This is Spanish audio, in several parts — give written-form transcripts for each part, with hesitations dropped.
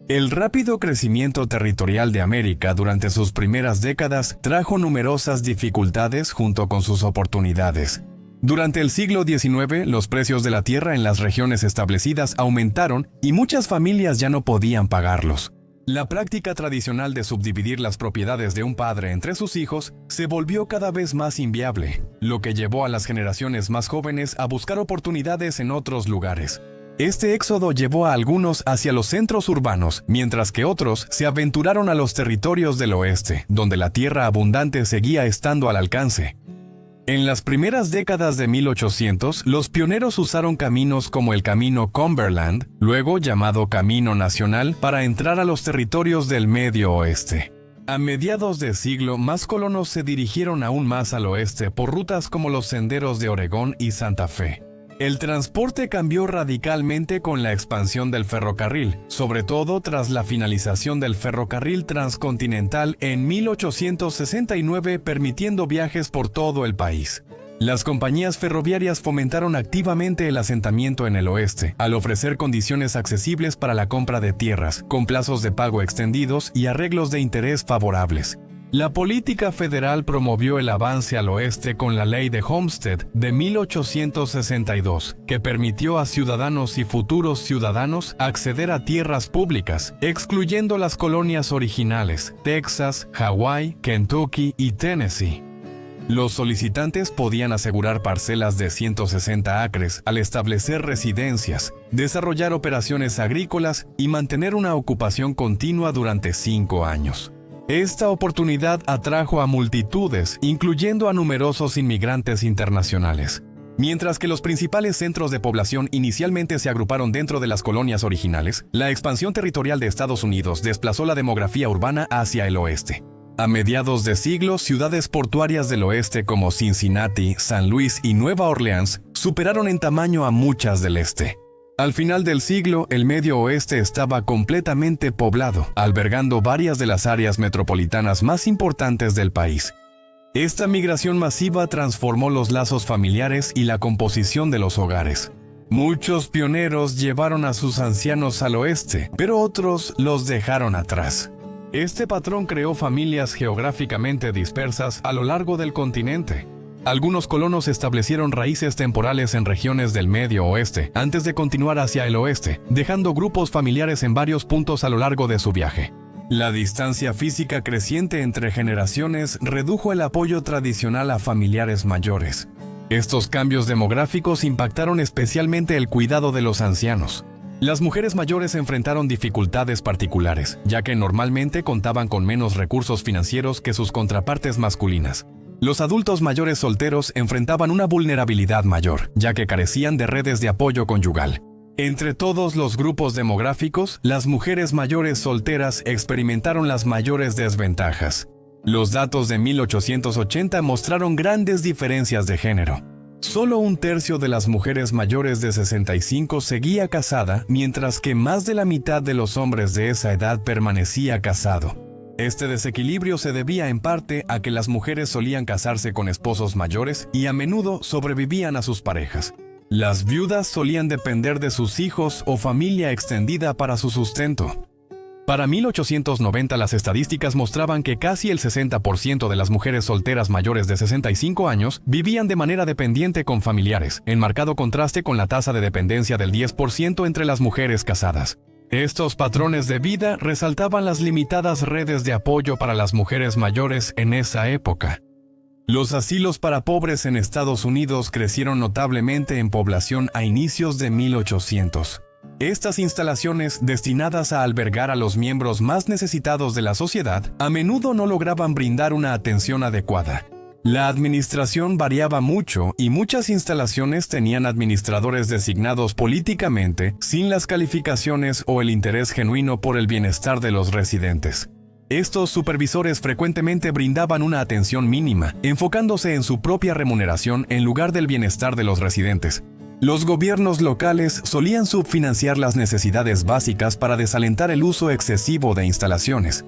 El rápido crecimiento territorial de América durante sus primeras décadas trajo numerosas dificultades junto con sus oportunidades. Durante el siglo XIX, los precios de la tierra en las regiones establecidas aumentaron y muchas familias ya no podían pagarlos. La práctica tradicional de subdividir las propiedades de un padre entre sus hijos se volvió cada vez más inviable, lo que llevó a las generaciones más jóvenes a buscar oportunidades en otros lugares. Este éxodo llevó a algunos hacia los centros urbanos, mientras que otros se aventuraron a los territorios del oeste, donde la tierra abundante seguía estando al alcance. En las primeras décadas de 1800, los pioneros usaron caminos como el Camino Cumberland, luego llamado Camino Nacional, para entrar a los territorios del Medio Oeste. A mediados de siglo, más colonos se dirigieron aún más al oeste por rutas como los senderos de Oregón y Santa Fe. El transporte cambió radicalmente con la expansión del ferrocarril, sobre todo tras la finalización del ferrocarril transcontinental en 1869, permitiendo viajes por todo el país. Las compañías ferroviarias fomentaron activamente el asentamiento en el oeste, al ofrecer condiciones accesibles para la compra de tierras, con plazos de pago extendidos y arreglos de interés favorables. La política federal promovió el avance al oeste con la Ley de Homestead de 1862, que permitió a ciudadanos y futuros ciudadanos acceder a tierras públicas, excluyendo las colonias originales, Texas, Hawái, Kentucky y Tennessee. Los solicitantes podían asegurar parcelas de 160 acres al establecer residencias, desarrollar operaciones agrícolas y mantener una ocupación continua durante 5 años. Esta oportunidad atrajo a multitudes, incluyendo a numerosos inmigrantes internacionales. Mientras que los principales centros de población inicialmente se agruparon dentro de las colonias originales, la expansión territorial de Estados Unidos desplazó la demografía urbana hacia el oeste. A mediados de siglo, ciudades portuarias del oeste como Cincinnati, San Luis y Nueva Orleans superaron en tamaño a muchas del este. Al final del siglo, el Medio Oeste estaba completamente poblado, albergando varias de las áreas metropolitanas más importantes del país. Esta migración masiva transformó los lazos familiares y la composición de los hogares. Muchos pioneros llevaron a sus ancianos al oeste, pero otros los dejaron atrás. Este patrón creó familias geográficamente dispersas a lo largo del continente. Algunos colonos establecieron raíces temporales en regiones del Medio Oeste antes de continuar hacia el oeste, dejando grupos familiares en varios puntos a lo largo de su viaje. La distancia física creciente entre generaciones redujo el apoyo tradicional a familiares mayores. Estos cambios demográficos impactaron especialmente el cuidado de los ancianos. Las mujeres mayores enfrentaron dificultades particulares, ya que normalmente contaban con menos recursos financieros que sus contrapartes masculinas. Los adultos mayores solteros enfrentaban una vulnerabilidad mayor, ya que carecían de redes de apoyo conyugal. Entre todos los grupos demográficos, las mujeres mayores solteras experimentaron las mayores desventajas. Los datos de 1880 mostraron grandes diferencias de género. Solo 1/3 de las mujeres mayores de 65 seguía casada, mientras que más de la mitad de los hombres de esa edad permanecía casado. Este desequilibrio se debía en parte a que las mujeres solían casarse con esposos mayores y a menudo sobrevivían a sus parejas. Las viudas solían depender de sus hijos o familia extendida para su sustento. Para 1890 las estadísticas mostraban que casi el 60% de las mujeres solteras mayores de 65 años vivían de manera dependiente con familiares, en marcado contraste con la tasa de dependencia del 10% entre las mujeres casadas. Estos patrones de vida resaltaban las limitadas redes de apoyo para las mujeres mayores en esa época. Los asilos para pobres en Estados Unidos crecieron notablemente en población a inicios de 1800. Estas instalaciones, destinadas a albergar a los miembros más necesitados de la sociedad, a menudo no lograban brindar una atención adecuada. La administración variaba mucho y muchas instalaciones tenían administradores designados políticamente sin las calificaciones o el interés genuino por el bienestar de los residentes. Estos supervisores frecuentemente brindaban una atención mínima, enfocándose en su propia remuneración en lugar del bienestar de los residentes. Los gobiernos locales solían subfinanciar las necesidades básicas para desalentar el uso excesivo de instalaciones.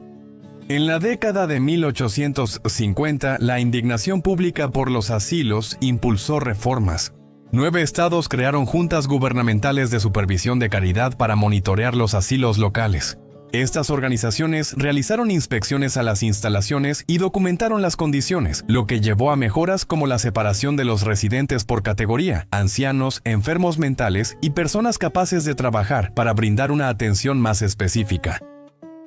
En la década de 1850, la indignación pública por los asilos impulsó reformas. 9 estados crearon juntas gubernamentales de supervisión de caridad para monitorear los asilos locales. Estas organizaciones realizaron inspecciones a las instalaciones y documentaron las condiciones, lo que llevó a mejoras como la separación de los residentes por categoría, ancianos, enfermos mentales y personas capaces de trabajar para brindar una atención más específica.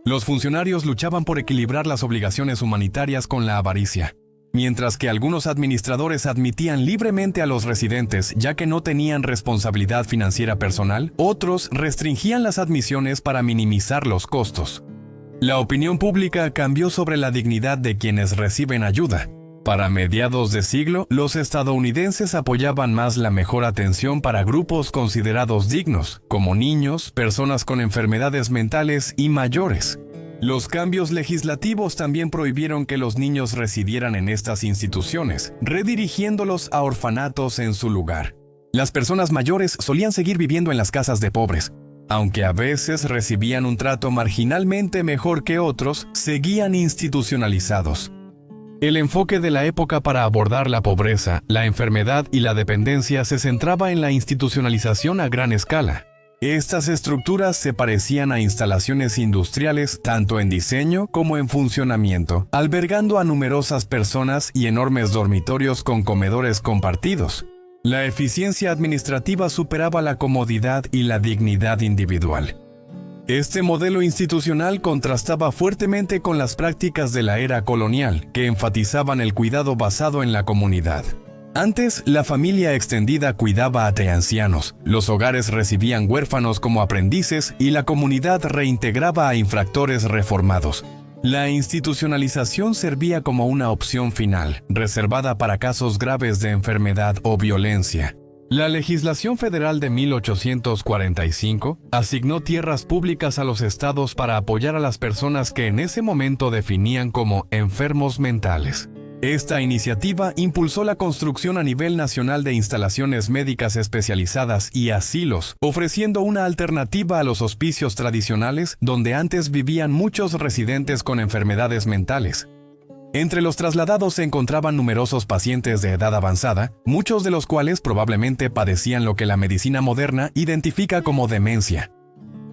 Los funcionarios luchaban por equilibrar las obligaciones humanitarias con la avaricia. Mientras que algunos administradores admitían libremente a los residentes ya que no tenían responsabilidad financiera personal, otros restringían las admisiones para minimizar los costos. La opinión pública cambió sobre la dignidad de quienes reciben ayuda. Para mediados de siglo, los estadounidenses apoyaban más la mejor atención para grupos considerados dignos, como niños, personas con enfermedades mentales y mayores. Los cambios legislativos también prohibieron que los niños residieran en estas instituciones, redirigiéndolos a orfanatos en su lugar. Las personas mayores solían seguir viviendo en las casas de pobres. Aunque a veces recibían un trato marginalmente mejor que otros, seguían institucionalizados. El enfoque de la época para abordar la pobreza, la enfermedad y la dependencia se centraba en la institucionalización a gran escala. Estas estructuras se parecían a instalaciones industriales tanto en diseño como en funcionamiento, albergando a numerosas personas y enormes dormitorios con comedores compartidos. La eficiencia administrativa superaba la comodidad y la dignidad individual. Este modelo institucional contrastaba fuertemente con las prácticas de la era colonial, que enfatizaban el cuidado basado en la comunidad. Antes, la familia extendida cuidaba a ancianos, los hogares recibían huérfanos como aprendices y la comunidad reintegraba a infractores reformados. La institucionalización servía como una opción final, reservada para casos graves de enfermedad o violencia. La legislación federal de 1845 asignó tierras públicas a los estados para apoyar a las personas que en ese momento definían como enfermos mentales. Esta iniciativa impulsó la construcción a nivel nacional de instalaciones médicas especializadas y asilos, ofreciendo una alternativa a los hospicios tradicionales donde antes vivían muchos residentes con enfermedades mentales. Entre los trasladados se encontraban numerosos pacientes de edad avanzada, muchos de los cuales probablemente padecían lo que la medicina moderna identifica como demencia.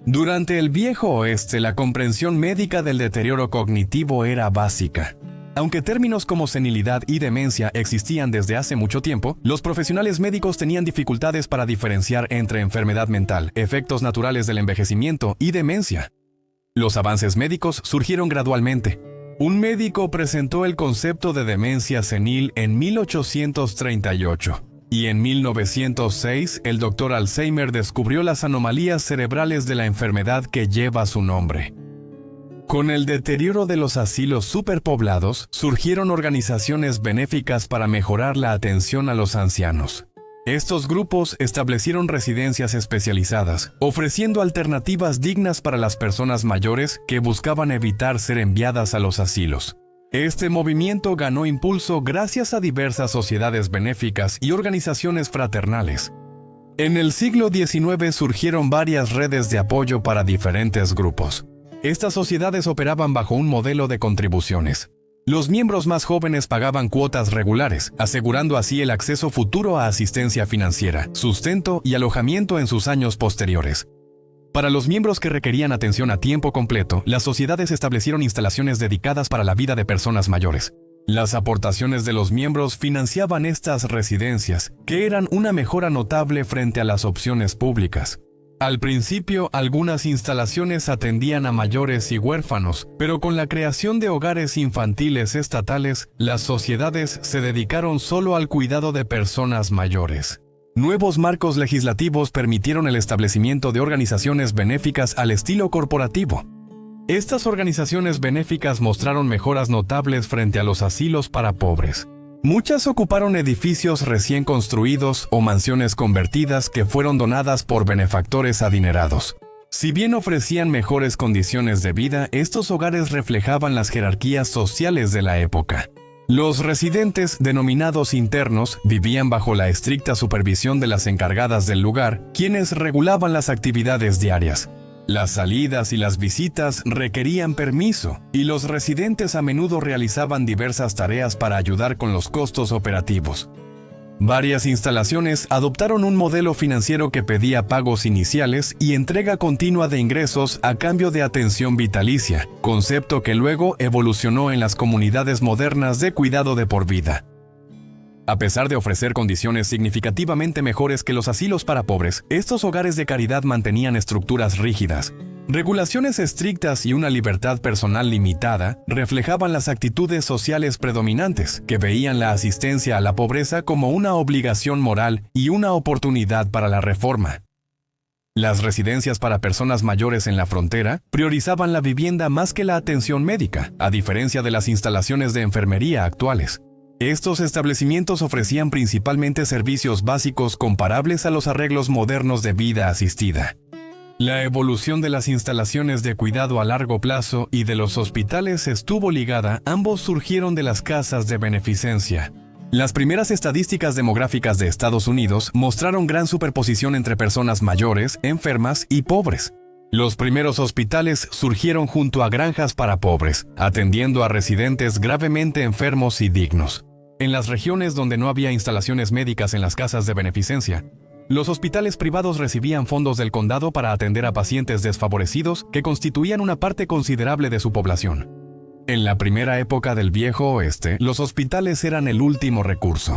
Durante el Viejo Oeste, la comprensión médica del deterioro cognitivo era básica. Aunque términos como senilidad y demencia existían desde hace mucho tiempo, los profesionales médicos tenían dificultades para diferenciar entre enfermedad mental, efectos naturales del envejecimiento y demencia. Los avances médicos surgieron gradualmente. Un médico presentó el concepto de demencia senil en 1838, y en 1906 el Dr. Alzheimer descubrió las anomalías cerebrales de la enfermedad que lleva su nombre. Con el deterioro de los asilos superpoblados, surgieron organizaciones benéficas para mejorar la atención a los ancianos. Estos grupos establecieron residencias especializadas, ofreciendo alternativas dignas para las personas mayores que buscaban evitar ser enviadas a los asilos. Este movimiento ganó impulso gracias a diversas sociedades benéficas y organizaciones fraternales. En el siglo XIX surgieron varias redes de apoyo para diferentes grupos. Estas sociedades operaban bajo un modelo de contribuciones. Los miembros más jóvenes pagaban cuotas regulares, asegurando así el acceso futuro a asistencia financiera, sustento y alojamiento en sus años posteriores. Para los miembros que requerían atención a tiempo completo, las sociedades establecieron instalaciones dedicadas para la vida de personas mayores. Las aportaciones de los miembros financiaban estas residencias, que eran una mejora notable frente a las opciones públicas. Al principio, algunas instalaciones atendían a mayores y huérfanos, pero con la creación de hogares infantiles estatales, las sociedades se dedicaron solo al cuidado de personas mayores. Nuevos marcos legislativos permitieron el establecimiento de organizaciones benéficas al estilo corporativo. Estas organizaciones benéficas mostraron mejoras notables frente a los asilos para pobres. Muchas ocuparon edificios recién construidos o mansiones convertidas que fueron donadas por benefactores adinerados. Si bien ofrecían mejores condiciones de vida, estos hogares reflejaban las jerarquías sociales de la época. Los residentes, denominados internos, vivían bajo la estricta supervisión de las encargadas del lugar, quienes regulaban las actividades diarias. Las salidas y las visitas requerían permiso, y los residentes a menudo realizaban diversas tareas para ayudar con los costos operativos. Varias instalaciones adoptaron un modelo financiero que pedía pagos iniciales y entrega continua de ingresos a cambio de atención vitalicia, concepto que luego evolucionó en las comunidades modernas de cuidado de por vida. A pesar de ofrecer condiciones significativamente mejores que los asilos para pobres, estos hogares de caridad mantenían estructuras rígidas. Regulaciones estrictas y una libertad personal limitada reflejaban las actitudes sociales predominantes, que veían la asistencia a la pobreza como una obligación moral y una oportunidad para la reforma. Las residencias para personas mayores en la frontera priorizaban la vivienda más que la atención médica, a diferencia de las instalaciones de enfermería actuales. Estos establecimientos ofrecían principalmente servicios básicos comparables a los arreglos modernos de vida asistida. La evolución de las instalaciones de cuidado a largo plazo y de los hospitales estuvo ligada, ambos surgieron de las casas de beneficencia. Las primeras estadísticas demográficas de Estados Unidos mostraron gran superposición entre personas mayores, enfermas y pobres. Los primeros hospitales surgieron junto a granjas para pobres, atendiendo a residentes gravemente enfermos y dignos. En las regiones donde no había instalaciones médicas en las casas de beneficencia, los hospitales privados recibían fondos del condado para atender a pacientes desfavorecidos que constituían una parte considerable de su población. En la primera época del Viejo Oeste, los hospitales eran el último recurso.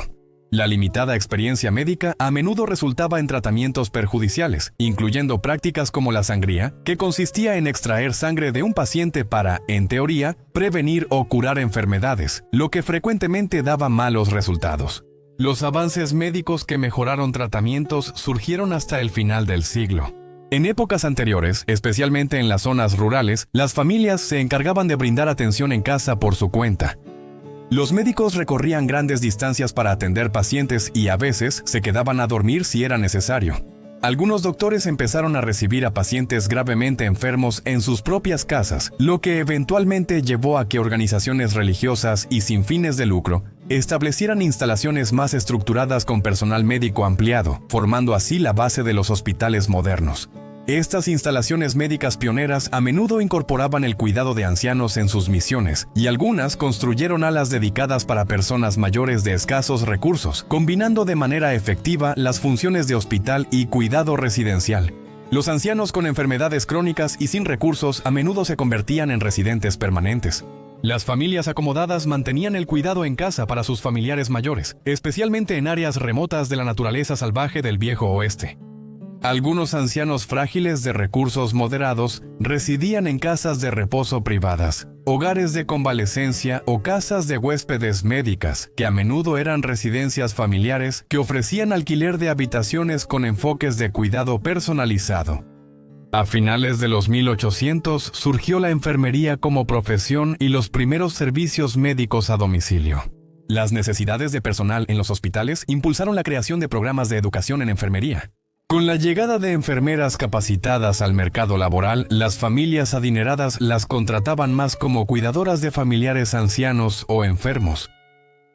La limitada experiencia médica a menudo resultaba en tratamientos perjudiciales, incluyendo prácticas como la sangría, que consistía en extraer sangre de un paciente para, en teoría, prevenir o curar enfermedades, lo que frecuentemente daba malos resultados. Los avances médicos que mejoraron tratamientos surgieron hasta el final del siglo. En épocas anteriores, especialmente en las zonas rurales, las familias se encargaban de brindar atención en casa por su cuenta. Los médicos recorrían grandes distancias para atender pacientes y a veces se quedaban a dormir si era necesario. Algunos doctores empezaron a recibir a pacientes gravemente enfermos en sus propias casas, lo que eventualmente llevó a que organizaciones religiosas y sin fines de lucro establecieran instalaciones más estructuradas con personal médico ampliado, formando así la base de los hospitales modernos. Estas instalaciones médicas pioneras a menudo incorporaban el cuidado de ancianos en sus misiones, y algunas construyeron alas dedicadas para personas mayores de escasos recursos, combinando de manera efectiva las funciones de hospital y cuidado residencial. Los ancianos con enfermedades crónicas y sin recursos a menudo se convertían en residentes permanentes. Las familias acomodadas mantenían el cuidado en casa para sus familiares mayores, especialmente en áreas remotas de la naturaleza salvaje del Viejo Oeste. Algunos ancianos frágiles de recursos moderados residían en casas de reposo privadas, hogares de convalecencia o casas de huéspedes médicas, que a menudo eran residencias familiares que ofrecían alquiler de habitaciones con enfoques de cuidado personalizado. A finales de los 1800 surgió la enfermería como profesión y los primeros servicios médicos a domicilio. Las necesidades de personal en los hospitales impulsaron la creación de programas de educación en enfermería. Con la llegada de enfermeras capacitadas al mercado laboral, las familias adineradas las contrataban más como cuidadoras de familiares ancianos o enfermos.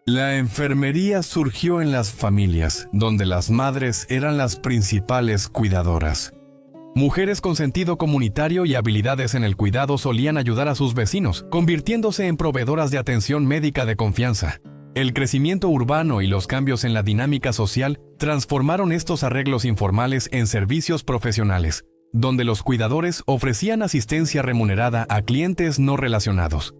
La enfermería surgió en las familias, donde las madres eran las principales cuidadoras. Mujeres con sentido comunitario y habilidades en el cuidado solían ayudar a sus vecinos, convirtiéndose en proveedoras de atención médica de confianza. El crecimiento urbano y los cambios en la dinámica social transformaron estos arreglos informales en servicios profesionales, donde los cuidadores ofrecían asistencia remunerada a clientes no relacionados.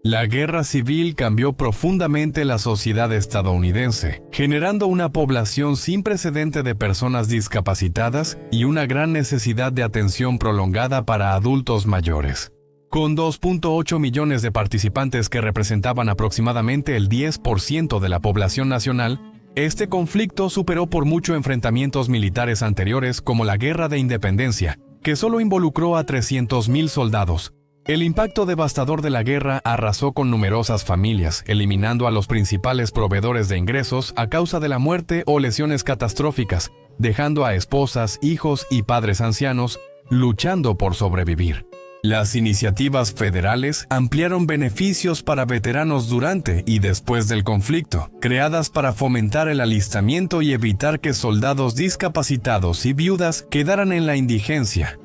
La guerra civil cambió profundamente la sociedad estadounidense, generando una población sin precedente de personas discapacitadas y una gran necesidad de atención prolongada para adultos mayores. Con 2.8 millones de participantes que representaban aproximadamente el 10% de la población nacional, este conflicto superó por mucho enfrentamientos militares anteriores como la Guerra de Independencia, que solo involucró a 300,000 soldados. El impacto devastador de la guerra arrasó con numerosas familias, eliminando a los principales proveedores de ingresos a causa de la muerte o lesiones catastróficas, dejando a esposas, hijos y padres ancianos luchando por sobrevivir. Las iniciativas federales ampliaron beneficios para veteranos durante y después del conflicto, creadas para fomentar el alistamiento y evitar que soldados discapacitados y viudas quedaran en la indigencia.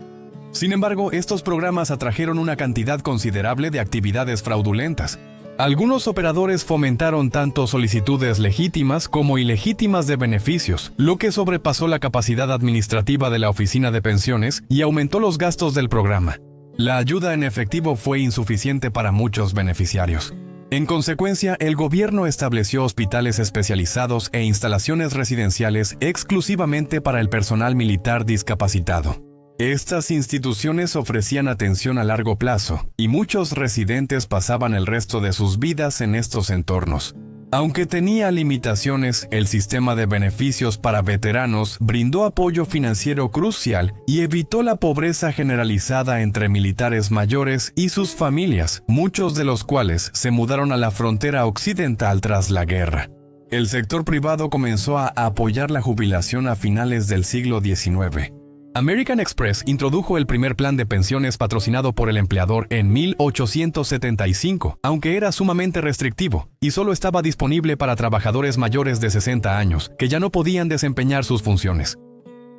Sin embargo, estos programas atrajeron una cantidad considerable de actividades fraudulentas. Algunos operadores fomentaron tanto solicitudes legítimas como ilegítimas de beneficios, lo que sobrepasó la capacidad administrativa de la Oficina de Pensiones y aumentó los gastos del programa. La ayuda en efectivo fue insuficiente para muchos beneficiarios. En consecuencia, el gobierno estableció hospitales especializados e instalaciones residenciales exclusivamente para el personal militar discapacitado. Estas instituciones ofrecían atención a largo plazo, y muchos residentes pasaban el resto de sus vidas en estos entornos. Aunque tenía limitaciones, el sistema de beneficios para veteranos brindó apoyo financiero crucial y evitó la pobreza generalizada entre militares mayores y sus familias, muchos de los cuales se mudaron a la frontera occidental tras la guerra. El sector privado comenzó a apoyar la jubilación a finales del siglo XIX. American Express introdujo el primer plan de pensiones patrocinado por el empleador en 1875, aunque era sumamente restrictivo y solo estaba disponible para trabajadores mayores de 60 años, que ya no podían desempeñar sus funciones.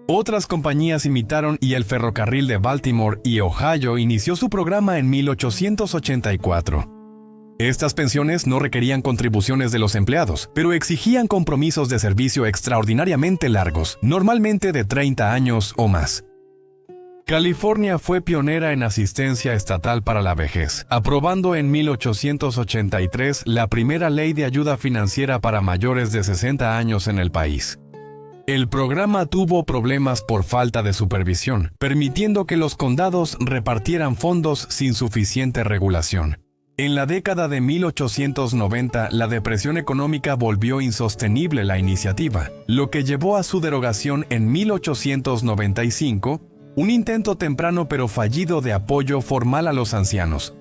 Otras compañías imitaron y el ferrocarril de Baltimore y Ohio inició su programa en 1884. Estas pensiones no requerían contribuciones de los empleados, pero exigían compromisos de servicio extraordinariamente largos, normalmente de 30 años o más. California fue pionera en asistencia estatal para la vejez, aprobando en 1883 la primera ley de ayuda financiera para mayores de 60 años en el país. El programa tuvo problemas por falta de supervisión, permitiendo que los condados repartieran fondos sin suficiente regulación. En la década de 1890, la depresión económica volvió insostenible la iniciativa, lo que llevó a su derogación en 1895, un intento temprano pero fallido de apoyo formal a los ancianos.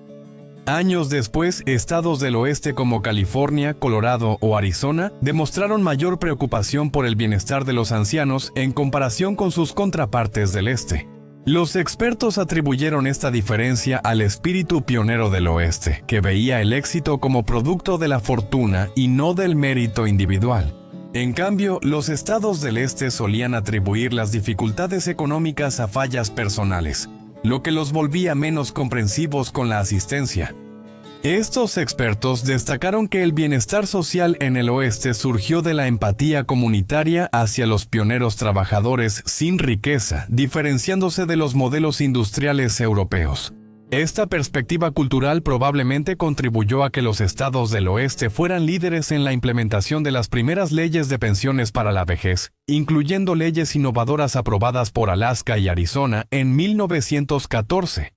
Años después, estados del oeste como California, Colorado o Arizona demostraron mayor preocupación por el bienestar de los ancianos en comparación con sus contrapartes del este. Los expertos atribuyeron esta diferencia al espíritu pionero del oeste, que veía el éxito como producto de la fortuna y no del mérito individual. En cambio, los estados del este solían atribuir las dificultades económicas a fallas personales, lo que los volvía menos comprensivos con la asistencia. Estos expertos destacaron que el bienestar social en el oeste surgió de la empatía comunitaria hacia los pioneros trabajadores sin riqueza, diferenciándose de los modelos industriales europeos. Esta perspectiva cultural probablemente contribuyó a que los estados del oeste fueran líderes en la implementación de las primeras leyes de pensiones para la vejez, incluyendo leyes innovadoras aprobadas por Alaska y Arizona en 1914.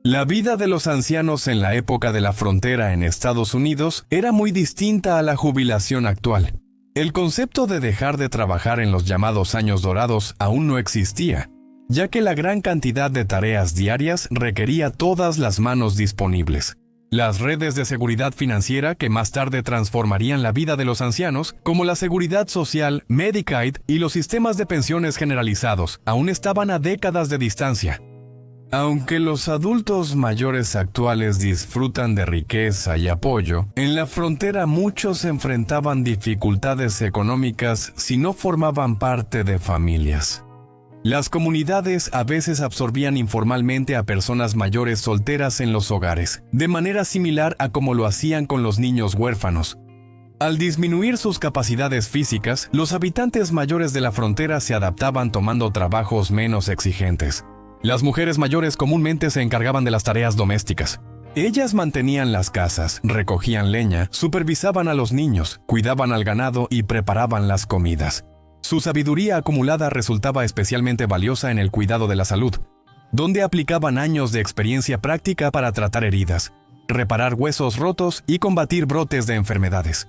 La vida de los ancianos en la época de la frontera en Estados Unidos era muy distinta a la jubilación actual. El concepto de dejar de trabajar en los llamados años dorados aún no existía, ya que la gran cantidad de tareas diarias requería todas las manos disponibles. Las redes de seguridad financiera que más tarde transformarían la vida de los ancianos, como la Seguridad Social, Medicaid y los sistemas de pensiones generalizados, aún estaban a décadas de distancia. Aunque los adultos mayores actuales disfrutan de riqueza y apoyo, en la frontera muchos enfrentaban dificultades económicas si no formaban parte de familias. Las comunidades a veces absorbían informalmente a personas mayores solteras en los hogares, de manera similar a como lo hacían con los niños huérfanos. Al disminuir sus capacidades físicas, los habitantes mayores de la frontera se adaptaban tomando trabajos menos exigentes. Las mujeres mayores comúnmente se encargaban de las tareas domésticas. Ellas mantenían las casas, recogían leña, supervisaban a los niños, cuidaban al ganado y preparaban las comidas. Su sabiduría acumulada resultaba especialmente valiosa en el cuidado de la salud, donde aplicaban años de experiencia práctica para tratar heridas, reparar huesos rotos y combatir brotes de enfermedades.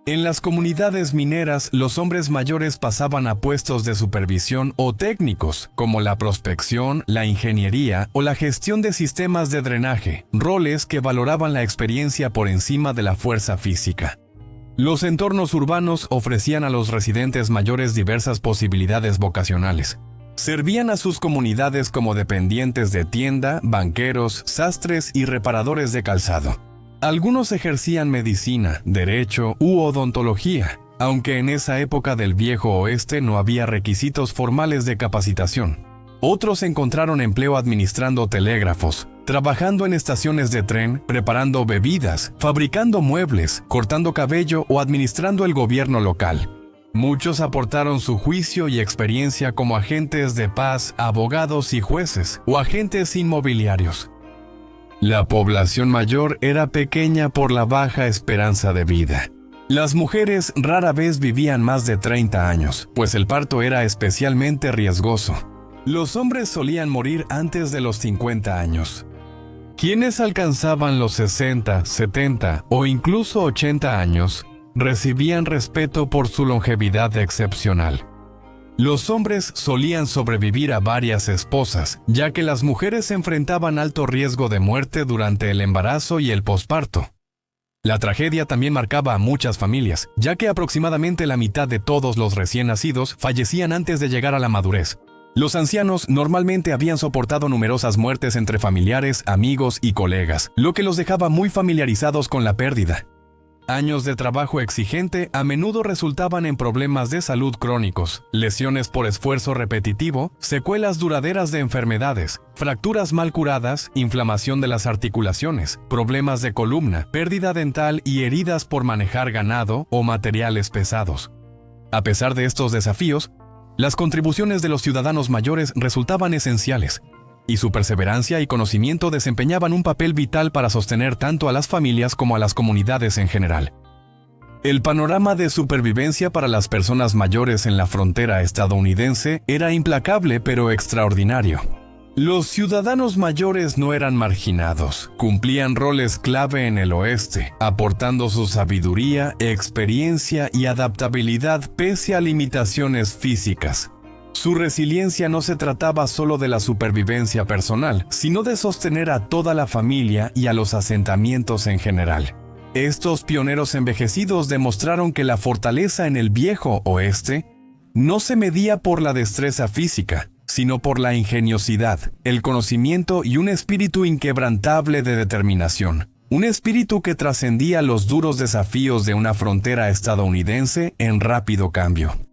En las comunidades mineras, los hombres mayores pasaban a puestos de supervisión o técnicos, como la prospección, la ingeniería o la gestión de sistemas de drenaje, roles que valoraban la experiencia por encima de la fuerza física. Los entornos urbanos ofrecían a los residentes mayores diversas posibilidades vocacionales. Servían a sus comunidades como dependientes de tienda, banqueros, sastres y reparadores de calzado. Algunos ejercían medicina, derecho u odontología, aunque en esa época del viejo oeste no había requisitos formales de capacitación. Otros encontraron empleo administrando telégrafos, trabajando en estaciones de tren, preparando bebidas, fabricando muebles, cortando cabello o administrando el gobierno local. Muchos aportaron su juicio y experiencia como agentes de paz, abogados y jueces, o agentes inmobiliarios. La población mayor era pequeña por la baja esperanza de vida. Las mujeres rara vez vivían más de 30 años, pues el parto era especialmente riesgoso. Los hombres solían morir antes de los 50 años. Quienes alcanzaban los 60, 70 o incluso 80 años recibían respeto por su longevidad excepcional. Los hombres solían sobrevivir a varias esposas, ya que las mujeres enfrentaban alto riesgo de muerte durante el embarazo y el posparto. La tragedia también marcaba a muchas familias, ya que aproximadamente la mitad de todos los recién nacidos fallecían antes de llegar a la madurez. Los ancianos normalmente habían soportado numerosas muertes entre familiares, amigos y colegas, lo que los dejaba muy familiarizados con la pérdida. Años de trabajo exigente a menudo resultaban en problemas de salud crónicos, lesiones por esfuerzo repetitivo, secuelas duraderas de enfermedades, fracturas mal curadas, inflamación de las articulaciones, problemas de columna, pérdida dental y heridas por manejar ganado o materiales pesados. A pesar de estos desafíos, las contribuciones de los ciudadanos mayores resultaban esenciales, y su perseverancia y conocimiento desempeñaban un papel vital para sostener tanto a las familias como a las comunidades en general. El panorama de supervivencia para las personas mayores en la frontera estadounidense era implacable pero extraordinario. Los ciudadanos mayores no eran marginados, cumplían roles clave en el oeste, aportando su sabiduría, experiencia y adaptabilidad pese a limitaciones físicas. Su resiliencia no se trataba solo de la supervivencia personal, sino de sostener a toda la familia y a los asentamientos en general. Estos pioneros envejecidos demostraron que la fortaleza en el viejo oeste no se medía por la destreza física, sino por la ingeniosidad, el conocimiento y un espíritu inquebrantable de determinación. Un espíritu que trascendía los duros desafíos de una frontera estadounidense en rápido cambio.